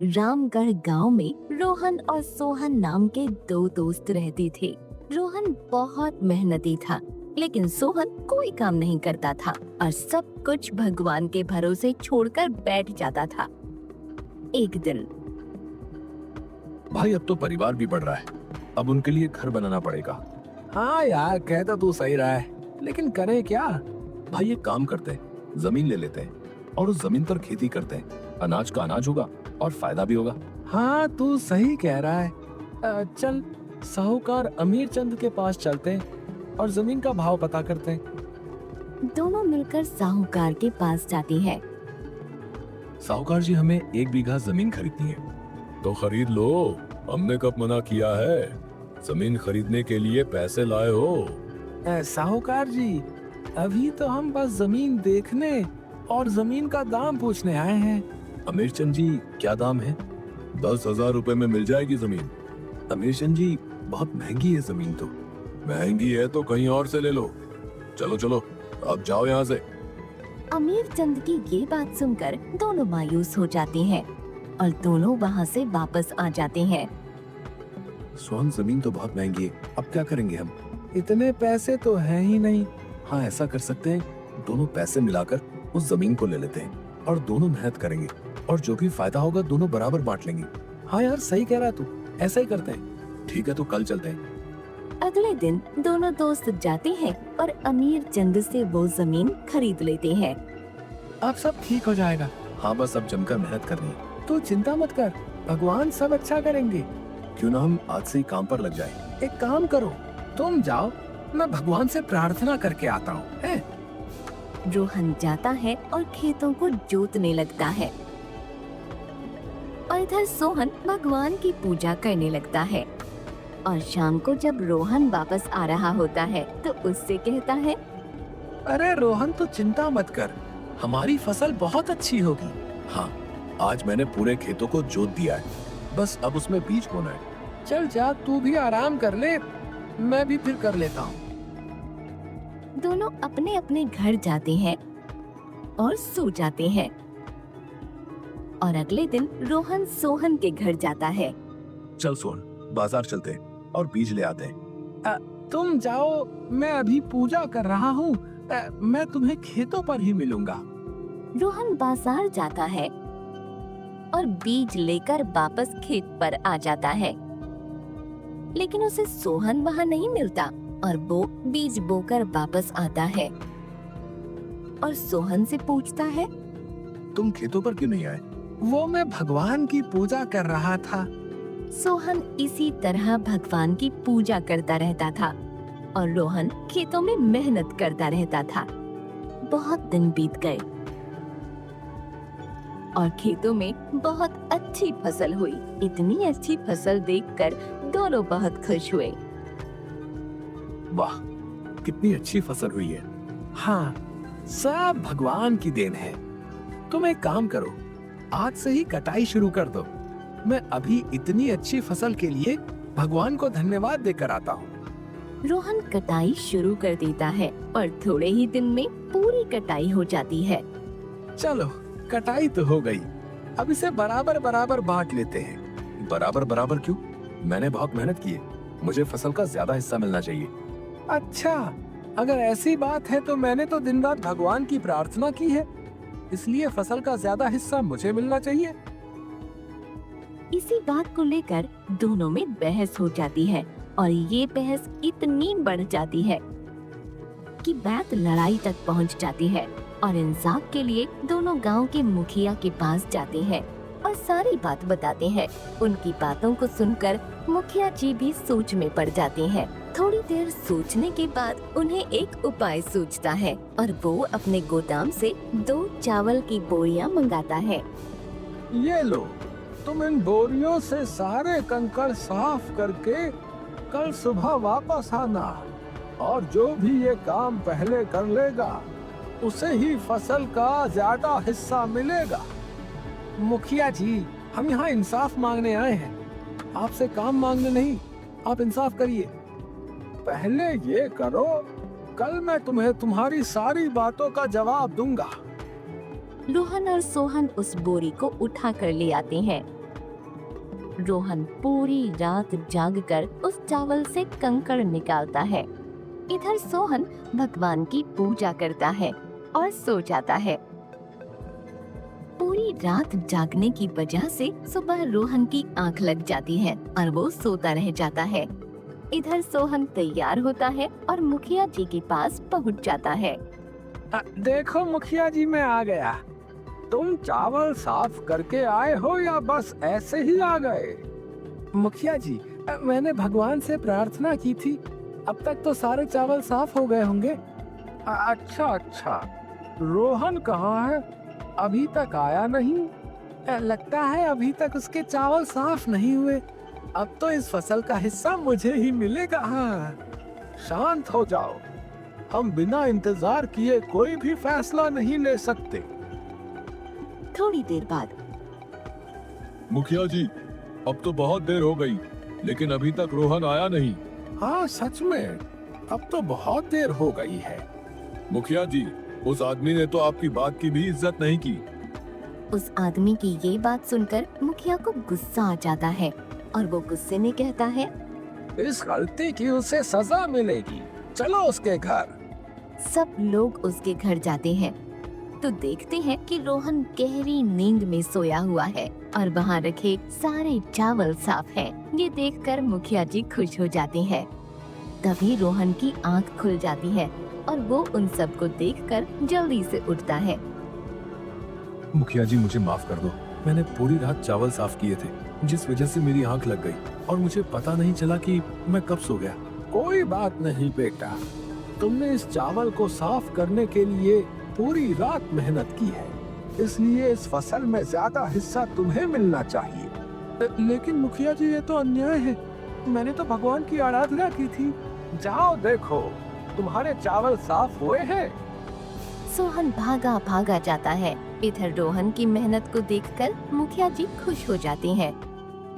रामगढ़ गांव में रोहन और सोहन नाम के दो दोस्त रहते थे। रोहन बहुत मेहनती था, लेकिन सोहन कोई काम नहीं करता था और सब कुछ भगवान के भरोसे छोड़कर बैठ जाता था। एक दिन भाई अब तो परिवार भी बढ़ रहा है, अब उनके लिए घर बनाना पड़ेगा। हाँ यार, कहता तू सही रहा है, लेकिन करें क्या? भाई एक काम करते हैं, जमीन ले लेते हैं और उस जमीन पर खेती करते हैं। अनाज का अनाज होगा और फायदा भी होगा। हाँ तू सही कह रहा है। चल साहूकार अमीर चंद के पास चलते हैं और जमीन का भाव पता करते हैं। दोनों मिलकर साहूकार के पास जाते हैं। साहूकार जी, हमें 1 बीघा जमीन खरीदनी है। तो खरीद लो, हमने कब मना किया है? जमीन खरीदने के लिए पैसे लाए हो। साहूकार जी, अभी तो हम बस जमीन देखने और जमीन का दाम पूछने आए हैं। अमीर चंद जी, क्या दाम है? 10,000 रुपए में मिल जाएगी जमीन। अमीर चंद जी, बहुत महंगी है जमीन। तो महंगी है तो कहीं और से ले लो। चलो चलो, अब जाओ यहाँ से। अमीर चंद की ये बात सुनकर दोनों मायूस हो जाते हैं और दोनों वहाँ से वापस आ जाते हैं। सोहन, जमीन तो बहुत महंगी है, अब क्या करेंगे हम? इतने पैसे तो हैं ही नहीं। हाँ, ऐसा कर सकते हैं, दोनों पैसे मिलाकर उस जमीन को ले लेते हैं और दोनों मेहनत करेंगे और जो भी फायदा होगा दोनों बराबर बांट लेंगे। हाँ यार, सही कह रहा है तू, ऐसा ही करते हैं। ठीक है, तो कल चलते हैं। अगले दिन दोनों दोस्त जाते हैं और अमीर चंद से वो जमीन खरीद लेते हैं। अब सब ठीक हो जाएगा। हाँ, बस अब जमकर मेहनत करनी है। तू चिंता मत कर, भगवान सब अच्छा करेंगे। क्यों ना हम आज से ही काम पर लग जाएं। एक काम करो, तुम जाओ, मैं भगवान से प्रार्थना करके आता हूँ। रोहन जाता है और खेतों को जोतने लगता है और इधर सोहन भगवान की पूजा करने लगता है। और शाम को जब रोहन वापस आ रहा होता है तो उससे कहता है, अरे रोहन, तो चिंता मत कर, हमारी फसल बहुत अच्छी होगी। हाँ, आज मैंने पूरे खेतों को जोत दिया है, बस अब उसमें बीज बोना है। चल जा, तू भी आराम कर ले, मैं भी फिर कर लेता हूँ। दोनों अपने अपने घर जाते हैं और सो जाते हैं। और अगले दिन रोहन सोहन के घर जाता है। चल सोहन, बाजार चलते हैं और बीज ले आते हैं। तुम जाओ, मैं अभी पूजा कर रहा हूँ। मैं तुम्हें खेतों पर ही मिलूंगा। रोहन बाजार जाता है और बीज लेकर वापस खेत पर आ जाता है, लेकिन उसे सोहन वहाँ नहीं मिलता और वो बीज बोकर वापस आता है और सोहन से पूछता है, तुम खेतों पर क्यों नहीं आए? वो मैं भगवान की पूजा कर रहा था। सोहन इसी तरह भगवान की पूजा करता रहता था और रोहन खेतों में मेहनत करता रहता था। बहुत दिन बीत गए और खेतों में बहुत अच्छी फसल हुई। इतनी अच्छी फसल देखकर दोनों बहुत खुश हुए। वाह, कितनी अच्छी फसल हुई है। हाँ, सब भगवान की देन है। तुम एक काम करो, आज से ही कटाई शुरू कर दो। मैं अभी इतनी अच्छी फसल के लिए भगवान को धन्यवाद देकर आता हूँ। रोहन कटाई शुरू कर देता है और थोड़े ही दिन में पूरी कटाई हो जाती है। चलो, कटाई तो हो गई, अब इसे बराबर बराबर बांट लेते हैं। बराबर बराबर क्यों? मैंने बहुत मेहनत की है, मुझे फसल का ज्यादा हिस्सा मिलना चाहिए। अच्छा, अगर ऐसी बात है तो मैंने तो दिन रात भगवान की प्रार्थना की है, इसलिए फसल का ज्यादा हिस्सा मुझे मिलना चाहिए। इसी बात को लेकर दोनों में बहस हो जाती है और ये बहस इतनी बढ़ जाती है कि बात लड़ाई तक पहुंच जाती है और इंसाफ के लिए दोनों गांव के मुखिया के पास जाते हैं और सारी बात बताते हैं। उनकी बातों को सुनकर मुखिया जी भी सोच में पड़ जाते हैं। थोड़ी देर सोचने के बाद उन्हें एक उपाय सूझता है और वो अपने गोदाम से 2 चावल की बोरियां मंगाता है। ये लो, तुम इन बोरियों से सारे कंकड़ साफ करके कल सुबह वापस आना और जो भी ये काम पहले कर लेगा उसे ही फसल का ज्यादा हिस्सा मिलेगा। मुखिया जी, हम यहाँ इंसाफ मांगने आए हैं, आपसे काम मांगने नहीं। आप इंसाफ करिए। पहले ये करो, कल मैं तुम्हें तुम्हारी सारी बातों का जवाब दूंगा। रोहन और सोहन उस बोरी को उठा कर ले आते हैं रोहन पूरी रात जागकर उस चावल से कंकड़ निकालता है। इधर सोहन भगवान की पूजा करता है और सो जाता है। पूरी रात जागने की वजह से सुबह रोहन की आंख लग जाती है और वो सोता रह जाता है। इधर सोहन तैयार होता है और मुखिया जी के पास पहुंच जाता है। देखो मुखिया जी, मैं आ गया। तुम चावल साफ करके आए हो या बस ऐसे ही आ गए? मुखिया जी, मैंने भगवान से प्रार्थना की थी। अब तक तो सारे चावल साफ हो गए होंगे। अच्छा अच्छा, रोहन कहाँ है? अभी तक आया नहीं। लगता है अभी तक उसके चावल साफ नहीं हुए। अब तो इस फसल का हिस्सा मुझे ही मिलेगा। हाँ, शांत हो जाओ। हम बिना इंतजार किए कोई भी फैसला नहीं ले सकते। थोड़ी देर बाद मुखिया जी, अब तो बहुत देर हो गई, लेकिन अभी तक रोहन आया नहीं। हाँ सच में, अब तो बहुत देर हो गई है। मुखिया जी, उस आदमी ने तो आपकी बात की भी इज्जत नहीं की। उस आदमी की ये बात सुनकर मुखिया को गुस्सा आ जाता है और वो गुस्से में कहता है, इस गलती की उसे सजा मिलेगी। चलो उसके घर। सब लोग उसके घर जाते हैं तो देखते हैं कि रोहन गहरी नींद में सोया हुआ है और वहाँ रखे सारे चावल साफ हैं। ये देखकर मुखिया जी खुश हो जाते हैं। तभी रोहन की आंख खुल जाती है और वो उन सबको देखकर जल्दी से उठता है। मुखिया जी, मुझे माफ कर दो। मैंने पूरी रात चावल साफ किए थे, जिस वजह से मेरी आंख लग गई और मुझे पता नहीं चला कि मैं कब सो गया। कोई बात नहीं बेटा, तुमने इस चावल को साफ करने के लिए पूरी रात मेहनत की है, इसलिए इस फसल में ज्यादा हिस्सा तुम्हें मिलना चाहिए। लेकिन मुखिया जी, ये तो अन्याय है। मैंने तो भगवान की आराधना की थी। जाओ देखो, तुम्हारे चावल साफ हुए हैं। सोहन भागा भागा जाता है। इधर रोहन की मेहनत को देखकर मुखिया जी खुश हो जाते हैं।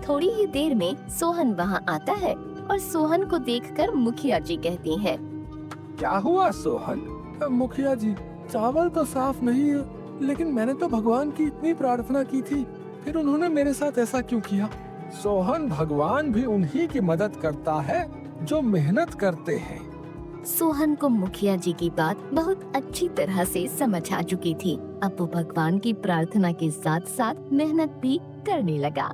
थोड़ी ही देर में सोहन वहाँ आता है और सोहन को देखकर मुखिया जी कहती हैं, क्या हुआ सोहन? मुखिया जी, चावल तो साफ नहीं है, लेकिन मैंने तो भगवान की इतनी प्रार्थना की थी, फिर उन्होंने मेरे साथ ऐसा क्यों किया? सोहन, भगवान भी उन्हीं की मदद करता है जो मेहनत करते हैं। सोहन को मुखिया जी की बात बहुत अच्छी तरह से समझ आ चुकी थी। अब वो भगवान की प्रार्थना के साथ साथ मेहनत भी करने लगा।